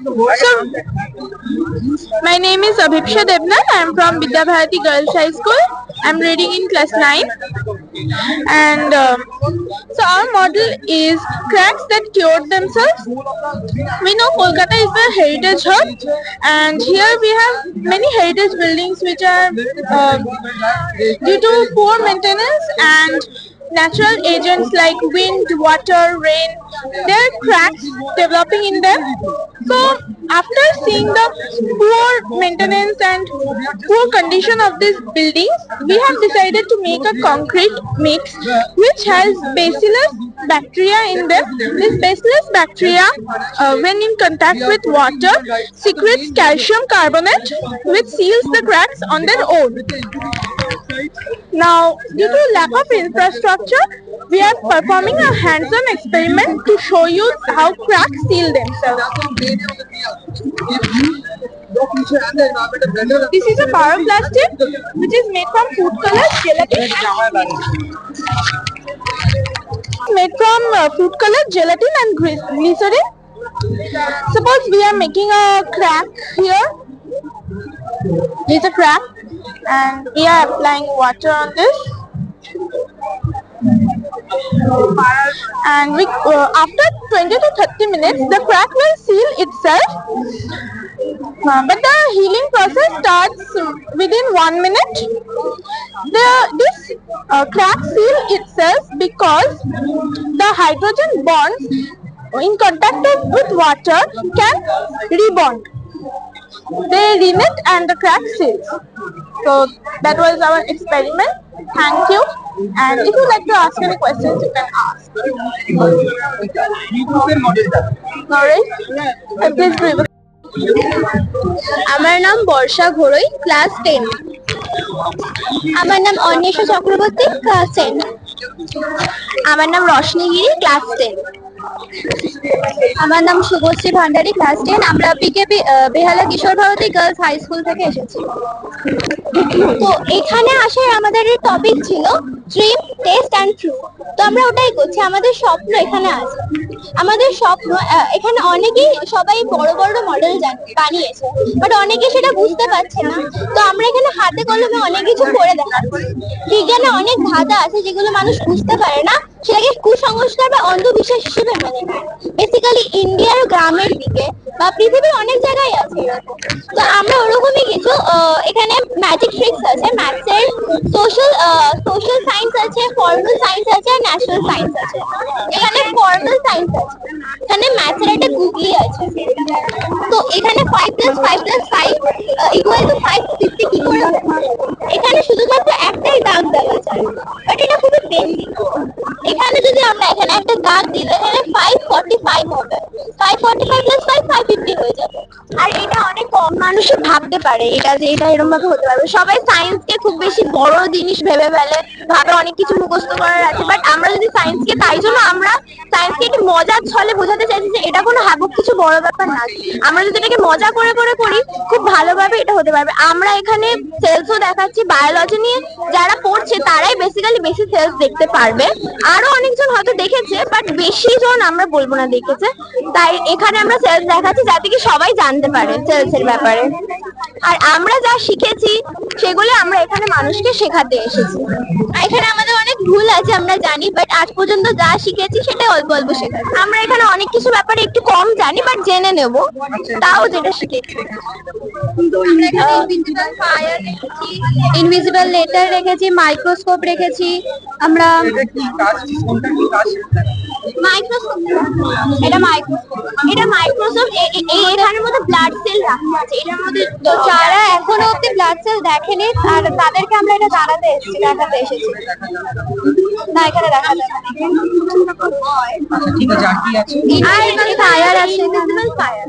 So, my name is Abhiksha Devnan. I am from Vidyabharati Girls High School. I am reading in class 9. And so our model is cracks that cured themselves. We know Kolkata is the heritage hub, and here we have many heritage buildings which are due to poor maintenance and natural agents like wind, water, rain, there are cracks developing in them. So after seeing the poor maintenance and poor condition of these buildings, we have decided to make a concrete mix which has bacillus bacteria in them. This bacillus bacteria, when in contact with water, secretes calcium carbonate which seals the cracks on their own. Now, due to lack of infrastructure, we are performing a hands-on experiment to show you how cracks seal themselves. This is a pyroplastic which is made from food color, gelatin and glycerin. Suppose we are making a crack here. There's a crack and we are applying water on this. And after 20 to 30 minutes, the crack will seal itself. But the healing process starts within 1 minute. This crack seal itself because the hydrogen bonds in contact with water can rebond. They reknit and the crack seals. So that was our experiment. Thank you. And if you like to ask any questions, you can ask. Alright. Please. আমার নাম বর্ষা ঘোড়ই, class 10। আমার নাম Anwesha Chakraborty, class 10। আমার নাম রশনি গিরি, class 10। আমার নাম Subhashree Bhandari, class 10। আমরা PKP বেহালা কিশোর Bharati girls high school থেকে এসেছি। তো এখানে আসার আমাদের টপিক ছিল ড্রিম, টেস্ট অ্যান্ড ট্রু। তো আমরা ওটাই করছি, আমাদের স্বপ্ন এখানে আছে। আমাদের স্বপ্ন এখানে অনেকেই সবাই বড় বড় মডেল বানিয়েছে, বাট অনেকে সেটা বুঝতে পারছে না। তো আমরা এখানে হাতে কলমে অনেক কিছু করে দেখাচ্ছি। বিজ্ঞানে অনেক ধাঁধা আছে যেগুলো মানুষ বুঝতে পারে না, সেটাকে কুসংস্কার বা অন্ধবিশ্বাস হিসেবে মেনে নেয়। বেসিক্যালি ইন্ডিয়ার গ্রামের দিকে বা পৃথিবীর অনেক জায়গায় আছে এরকম। তো আমরা ওরকমই কিছু এখানে ম্যাজিক ট্রিক্স আছে, ম্যাথসের, সোশ্যাল সায়েন্স আছে, ফর্মাল সায়েন্স আছে, আর ন্যাচারাল সায়েন্স আছে। এখানে ফর্মাল সায়েন্স আছে, এখানে ম্যাথসের একটা গুগলি আছে। তো এখানে 5 + 5 + 5 = 550 কি করে হবে? এখানে শুধুমাত্র একটাই দাগ দেওয়া যায়, বাট এটা খুবই বেসিক। এখানে যদি আমরা এখানে একটা দাগ দিই, এখানে 545 হবে। 545 + 5 550 হয়ে যাবে। আর এটা অনেক কম মানুষই ভাবতে পারে এটা এরকম ভাবে হতে পারবে। সবাই সায়েন্সকে খুব বেশি বড় জিনিস ভেবে ফেলে, ভাবে অনেক কিছু মুখস্থ করার আছে। বাট আমরা যদি সায়েন্সকে, তাই জন্য আমরা সায়েন্সকে একটু মজার ছলে বোঝাতে চাইছি যে এটা কোনো হাবুক কিছু বড় ব্যাপার না। আমরা যদি এটাকে মজা করে করে করি, খুব ভালোভাবে এটা হতে পারবে। আমরা এখানে সেলসও দেখাচ্ছি। বায়োলজি নিয়ে যারা পড়ছে তারাই বেসিক্যালি বেশি সেলস দেখতে পারবে। আরো অনেকজন হয়তো দেখেছে, বাট বেশি জন আমরা বলবো না দেখেছে। তাই এখানে আমরা সেলস দেখাচ্ছি যাতে কি সবাই জানতে পারে সেলসের ব্যাপারে। আর আমরা যা শিখেছি সেগুলো আমরা এখানে মানুষকে শেখাতে এসেছি। এখানে আমাদের অনেক ভুল আছে আমরা জানি, বাট আজ পর্যন্ত যা শিখেছি সেটা অল্প অল্প শেখাচ্ছি। আমরা এখানে অনেক কিছু ব্যাপারে একটু কম জানি, বাট জেনে নেব, তাও যেটা শিখেছি। ইনভিজিবল লেটার রেখেছি, মাইক্রোস্কোপ রেখেছি। আমরা মাইক্রোস্কোপ এখানের মধ্যে ব্লাড সেল রাখা আছে। এটার মধ্যে যারা এখনো অব্দি ব্লাড সেল দেখেনি আর তাদেরকে আমরা এটা দেখাতে এসেছি। না, এখানে দেখা যায় না। আর এখানে ফায়ার আছে, ইনভিজিবল ফায়ার।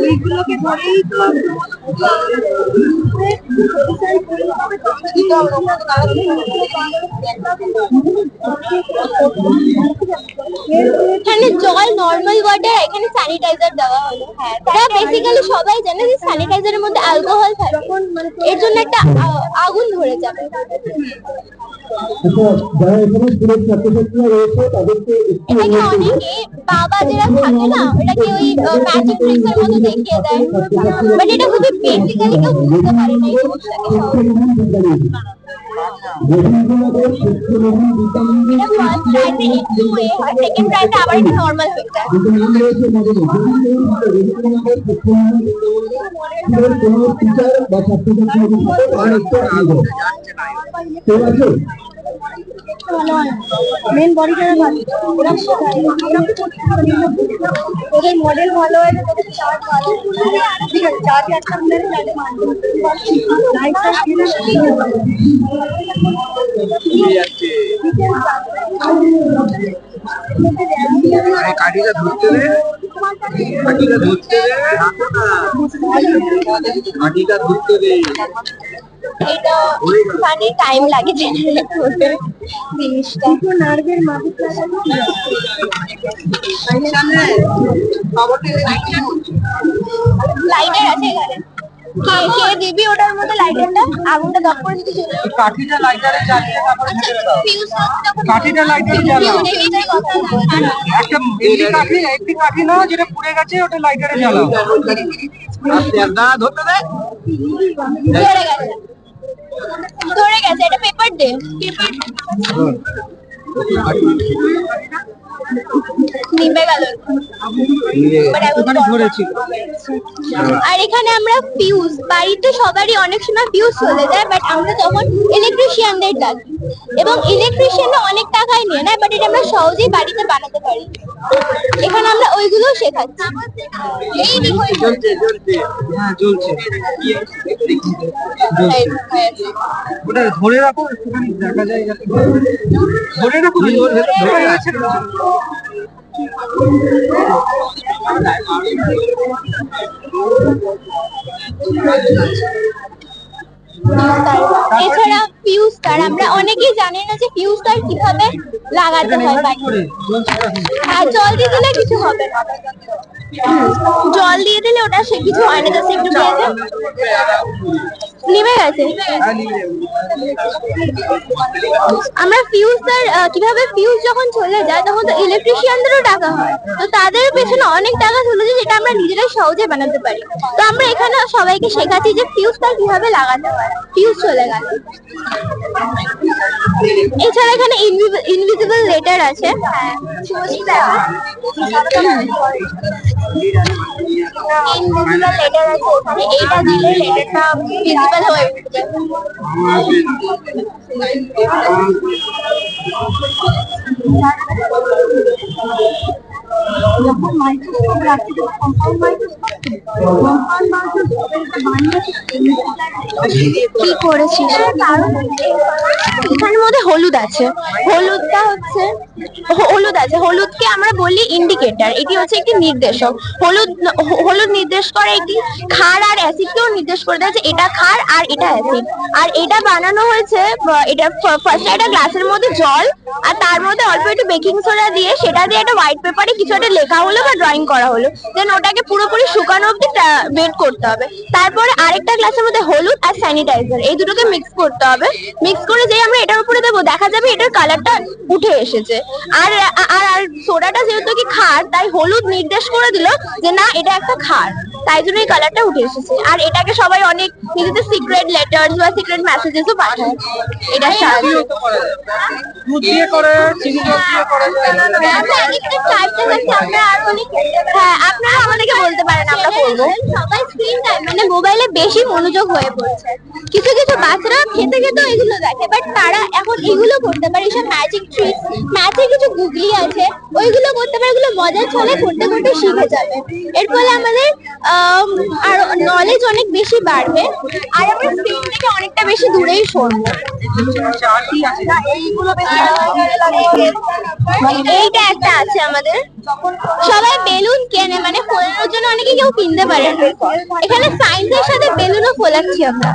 এইগুলোকে ধরেই তো এখানে জল নর্মাল ওয়াটার, এখানে স্যানিটাইজার দেওয়া হলো। হ্যাঁ, তারা বেসিক্যালি সবাই জানে যে স্যানিটাইজারের মধ্যে অ্যালকোহল থাকে, এর জন্য একটা আগুন ধরে যাবে। যারা এখানে স্কুলের ছাত্রছাত্রীরা রয়েছে তাদেরকে এটাকে অনেকে বাবা যেটা থাকে না এটাকে ওই ম্যাজিক ট্রিক্সের মতো দেখিয়ে দেয়, বাট এটা খুবই বেসিক্যালি কেউ বুঝতে পারে না এই জিনিসটাকে সহজে। এটা ফার্স্ট ট্রাইতে একটু হয়, সেকেন্ড ট্রাইতে আবার এটা নর্মাল হয়ে যায়। মেন বডিটা ভালো, ওরা শেখায়, ওদের মডেল ভালো হয়, ওদের চার্ট ভালো, ঠিক আছে চার্ট একটা মিনিট লাগে লাইটটা কাঠিটা ধরতে দে, কাঠিটা ধরতে দে, কাঠিটা ধরতে দে। এটা মানে টাইম লাগে জেনারেট করতে জিনিসটা। নার্ভের লাইটার আছে এখানে, কে দিবি ওটার মধ্যে লাইটারটা, আগুনটা দপ করে দিতে চলে কাঠিটা লাইটারে জ্বালিয়ে তারপরে ছেড়ে দাও। কাঠিটা লাইটারে জ্বালাও। একটা একটি কাঠি নাও যেটা পুড়ে গেছে, ওটা লাইটারে জ্বালাও। ধরতে দে, ধরে গেছে, এটা পেপার দে, পেপার নিভে গেল। আর এখানে আমরা ফিউজ, বাড়িতে সবারই অনেক সময় ফিউজ চলে যায়, বাট আমরা তখন ইলেকট্রিশিয়ানদের ডাকি এবং ইলেকট্রিশিয়ানরা অনেক টাকায় নিয়ে নেয়, বাট এটা আমরা সহজেই বাড়িতে বানাতে পারি। এখানে আমরা ওইগুলো শেখাচ্ছি। এই ওটা ধরে রাখো, দেখা যায়, ধরে রাখো, ধরে আছে। এছাড়া ফিউজ তার, আমরা অনেকেই জানি না যে ফিউজ তার কিভাবে লাগাতে হয় বাড়িতে। আর জল দিয়ে দিলে কিছু হবে না, জল দিয়ে দিলে ওটা সে কিছু হয় না, জাস্ট একটু ভেজে নিভে গেছে। আমরা ফিউজ তার কিভাবে, ফিউজ যখন চলে যায় তখন তো ইলেকট্রিশিয়ানদেরও টাকা হয়, তো তাদের পেছনে অনেক টাকা চলে যায়, যেটা আমরা নিজেরাই সহজে বানাতে পারি। তো আমরা এখানে সবাইকে শেখাচ্ছি যে ফিউজ তার কিভাবে লাগাতে হয়, ফিউজ চলে গেল। এছাড়া এখানে ইনভিজিবল লেটার আছে, ইনভিজিবল লেটার আছে ওখানে, এইটা দিলে লেটারটা ভিজিবল হয়ে উঠবে। কি করেছিস? এখানের মধ্যে হলুদ আছে, হলুদটা হচ্ছে হলুদকে আমরা বলি ইন্ডিকেটর। এটি হচ্ছে একটি নির্দেশক। হলুদ নির্দেশ করে একটি ক্ষার আর অ্যাসিডকেও নির্দেশ করে দেয় যে এটা ক্ষার আর এটা অ্যাসিড। আর এটা বানানো হয়েছে, এটা ফার্স্টে একটা গ্লাসের মধ্যে জল আর তার মধ্যে অল্প একটু বেকিং সোডা দিয়ে, সেটা দিয়ে একটা হোয়াইট পেপারে কিছু একটা লেখা হলো বা ড্রয়িং করা হলো, দেন ওটাকে পুরোপুরি শুকানো অবধি ওয়েট করতে হবে। তারপরে আরেকটা গ্লাসের মধ্যে হলুদ আর স্যানিটাইজার এই দুটোকে মিক্স করতে হবে। মিক্স করে যেই আমরা এটার উপরে দেবো, দেখা যাবে এটার কালারটা উঠে এসেছে। আর আর সোডাটা যেহেতু কি ক্ষার, তাই হলুদ নির্দেশ করে দিল যে না এটা একটা ক্ষার, তাই জন্য এই কালারটা উঠে এসেছে। আর এটাকে সবাই অনেক নিজেদের সিক্রেট লেটার্স বা সিক্রেট মেসেজেসও পাঠায় এটার সাহায্যে। হ্যাঁ, আপনারা আমাদেরকে বলতে পারেন, আমরা করবো। সবাই স্ক্রিন টাইম মানে মোবাইলে বেশি মনোযোগ হয়ে পড়ছে। কিছু কিছু বাচ্চারা খেতে খেতেও এগুলো দেখে, বাট তারা এখন এগুলো করতে পারে, এইসব ম্যাজিক ট্রিক্স, ম্যাথে কিছু গুগলি আছে ওইগুলো করতে পারে, এগুলো মজার ছলে করতে করতে শিখে যাবে। এর ফলে আমাদের আর নলেজ অনেক বেশি বাড়বে, আর আমরা স্ক্রিন থেকে অনেকটা বেশি দূরেই সরবো। এইটা একটা আছে আমাদের, সবাই বেলুন কেনে, মানে ফোলানোর জন্য অনেকে কেউ কিনতে পারে না। এখানে সায়েন্সের সাথে বেলুনও ফোলাচ্ছি আমরা।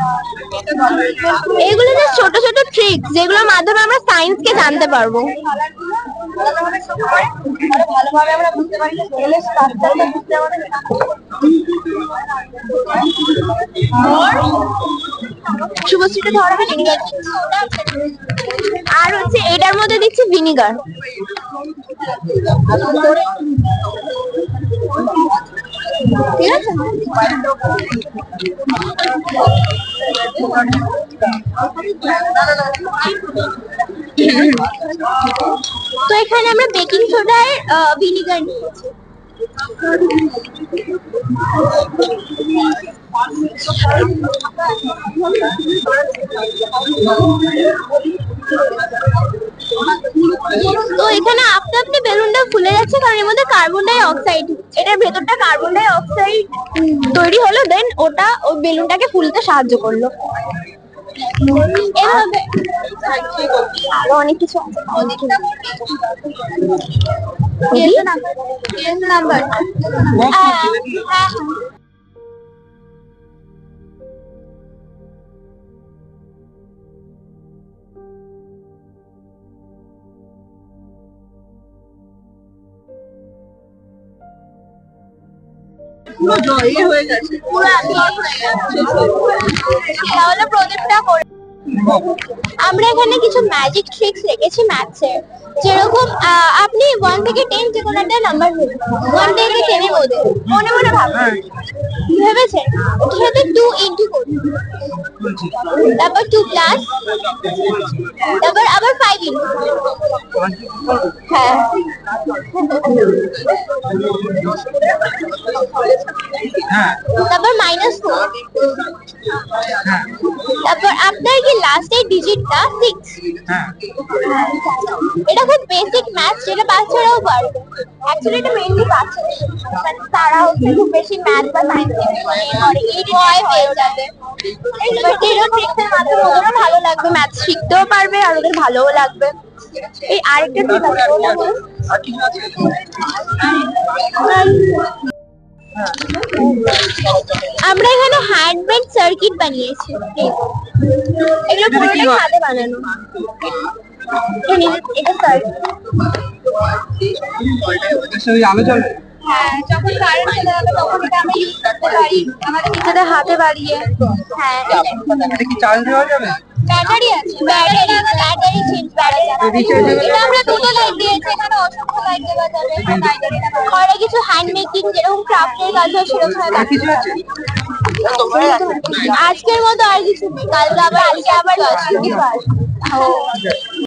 এগুলো যে ছোট ছোট ট্রিক্স যেগুলোর মাধ্যমে আমরা সায়েন্সকে জানতে পারবো। ভালোভাবে আমরা বুঝতে পারি যে সেলের স্ট্রাকচারটা বুঝতে আমাদের শুভশ্রীটা ধরা ভিনিগার আর হচ্ছে এটার মধ্যে দিচ্ছি ভিনিগার। ঠিক আছে, তো এখানে আমরা বেকিং সোডার ভিনিগার নিয়েছি। তো এখানে আপনি আপনি বেলুনটা ফুলে যাচ্ছে কারণ এর মধ্যে কার্বন ডাই অক্সাইড, এটার ভেতরটা কার্বন ডাই অক্সাইড তৈরি হলো, দেন ওটা ওই বেলুনটাকে ফুলতে সাহায্য করলো। এভাবে আরো অনেক কিছু আছে। নাম্বার তাহলে প্রদীপটা করে আমরা এখানে কিছু ম্যাজিক ট্রিক্স রেখেছি ম্যাথসের, যেরকম আপনি 1 থেকে 10 যে কোনো একটা নাম্বার নেবেন, 1 থেকে 10 এর মধ্যে মনে মনে ভাববেন, ভেবেছেন ওটার সাথে 2 ইনটু করুন, তারপর 2 প্লাস, তারপর আবার 5 ইনটু, হ্যাঁ তারপর -4, তারপর আপনার কি লাস্টের ডিজিটটা 6। এটা খুব বেসিক ম্যাথ যেটা বাচ্চারাও পারবে। অ্যাকচুয়ালি এটা মেইনলি বাচ্চাদের, মানে তারা হচ্ছে খুব বেশি ম্যাথ বা সায়েন্সে ভয় পেয়ে যাবে। এবার জিরো ট্রিক্সের মাধ্যমে ওদেরও ভালো লাগবে, ম্যাথ শিখতেও পারবে আর ওদের ভালোও লাগবে। এই আরেকটা ট্রিক আছে, ওটা বলুন। আমরা এখানে হ্যান্ডমেড সার্কিট বানিয়েছি, এগুলো পুরোটাই হাতে বানানো। এটা সার্কিট, আলো জ্বলে। হ্যাঁ যখন কারেন্ট চলে যাবে তখন এটা আমরা ইউজ করতে পারি আমাদের নিজেদের হাতে বাড়িয়ে। হ্যাঁ এটা কি চার্জ দেওয়া যাবে? ব্যাটারি আছে, ব্যাটারি চেঞ্জ এটা আমরা দুটো লাইট দিয়েছি, এখানে অসংখ্য লাইট দেওয়া যাবে। ঘরে কিছু হ্যান্ড মেকিং যেরকম ক্রাফটের কাজ হয় সেরকম আর কিছু আছে? আজকের মতো আর কিছু নেই, কালকে আবার আছে।